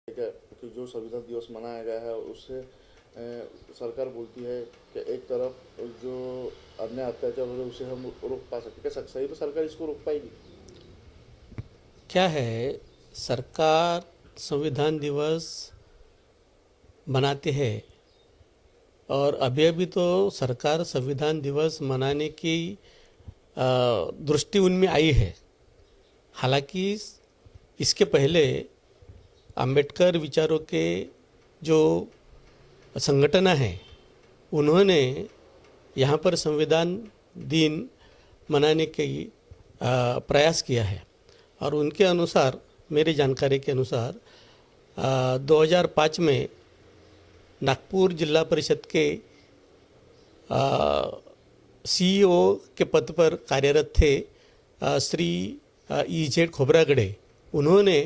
कि जो संविधान दिवस मनाया गया है उससे सरकार बोलती है कि एक तरफ जो अन्य अत्याचार हो रहे हैं उसे हम रोक पा सकते, क्या सही में सरकार इसको रोक पाएगी? क्या है, सरकार संविधान दिवस मनाती है और अभी अभी तो सरकार संविधान दिवस मनाने की दृष्टि उनमें आई है। हालांकि इसके पहले अंबेडकर विचारों के जो संगठन है उन्होंने यहाँ पर संविधान दिन मनाने की प्रयास किया है और उनके अनुसार, मेरी जानकारी के अनुसार 2005 में नागपुर जिला परिषद के सीईओ के पद पर कार्यरत थे श्री ई.जेड. खोब्रागडे। उन्होंने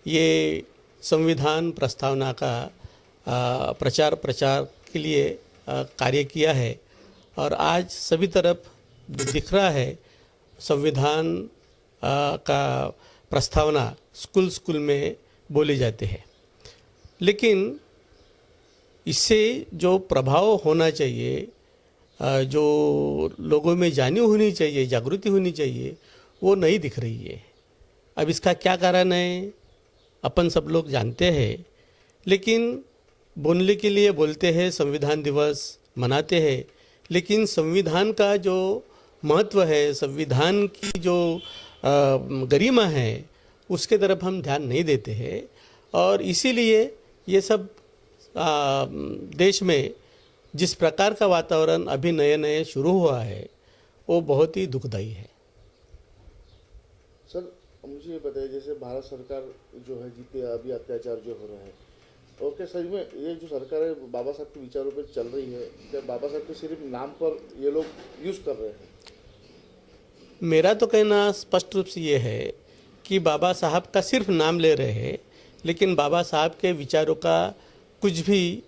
ये संविधान प्रस्तावना का प्रचार के लिए कार्य किया है और आज सभी तरफ दिख रहा है संविधान का प्रस्तावना स्कूल में बोले जाते हैं। लेकिन इससे जो प्रभाव होना चाहिए, जो लोगों में जानी होनी चाहिए, जागृति होनी चाहिए, वो नहीं दिख रही है। अब इसका क्या कारण है अपन सब लोग जानते हैं, लेकिन बोलने के लिए बोलते हैं, संविधान दिवस मनाते हैं, लेकिन संविधान का जो महत्व है, संविधान की जो गरिमा है, उसके तरफ हम ध्यान नहीं देते हैं और इसीलिए ये सब देश में जिस प्रकार का वातावरण अभी नए शुरू हुआ है वो बहुत ही दुखदायी है। सर, मुझे ये बताइए, जैसे भारत सरकार जो है जीते अभी अत्याचार जो हो रहा है, और क्या सही में ये जो सरकार है बाबा साहब के विचारों पर चल रही है, क्या बाबा साहब के सिर्फ नाम पर ये लोग यूज़ कर रहे हैं? मेरा तो कहना स्पष्ट रूप से ये है कि बाबा साहब का सिर्फ नाम ले रहे हैं, लेकिन बाबा साहब के विचारों का कुछ भी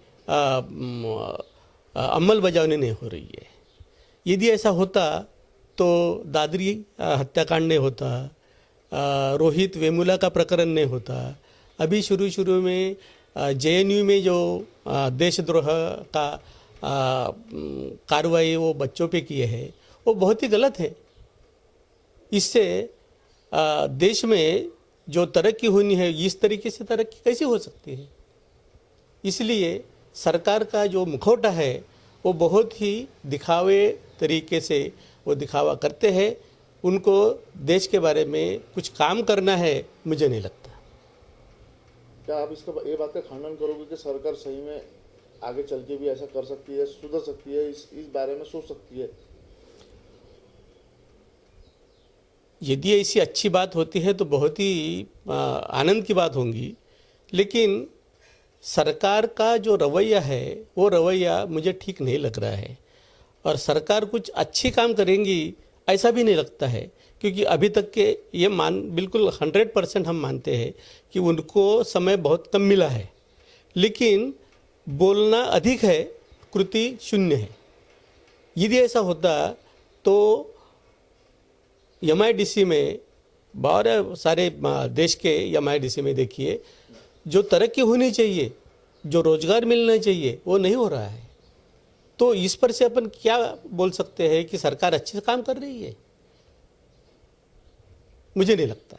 अमल बजावनी नहीं हो रही है। यदि ऐसा होता तो दादरी हत्याकांड नहीं होता, रोहित वेमुला का प्रकरण नहीं होता। अभी शुरू में जेएनयू में जो देशद्रोह का कार्रवाई वो बच्चों पे किए हैं वो बहुत ही गलत है। इससे देश में जो तरक्की होनी है, इस तरीके से तरक्की कैसे हो सकती है? इसलिए सरकार का जो मुखौटा है वो बहुत ही दिखावे तरीके से वो दिखावा करते हैं। उनको देश के बारे में कुछ काम करना है, मुझे नहीं लगता। क्या आप इसका ये बात का खंडन करोगे कि सरकार सही में आगे चल के भी ऐसा कर सकती है, सुधर सकती है, इस बारे में सोच सकती है? यदि ऐसी अच्छी बात होती है तो बहुत ही आनंद की बात होगी, लेकिन सरकार का जो रवैया है वो रवैया मुझे ठीक नहीं लग रहा है और सरकार कुछ अच्छी काम करेंगी ऐसा भी नहीं लगता है, क्योंकि अभी तक के ये बिल्कुल 100% हम मानते हैं कि उनको समय बहुत कम मिला है, लेकिन बोलना अधिक है, कृति शून्य है। यदि ऐसा होता तो MIDC में, बहुत सारे देश के MIDC में देखिए, जो तरक्की होनी चाहिए, जो रोजगार मिलना चाहिए, वो नहीं हो रहा है। तो इस पर से अपन क्या बोल सकते हैं कि सरकार अच्छे से काम कर रही है? मुझे नहीं लगता।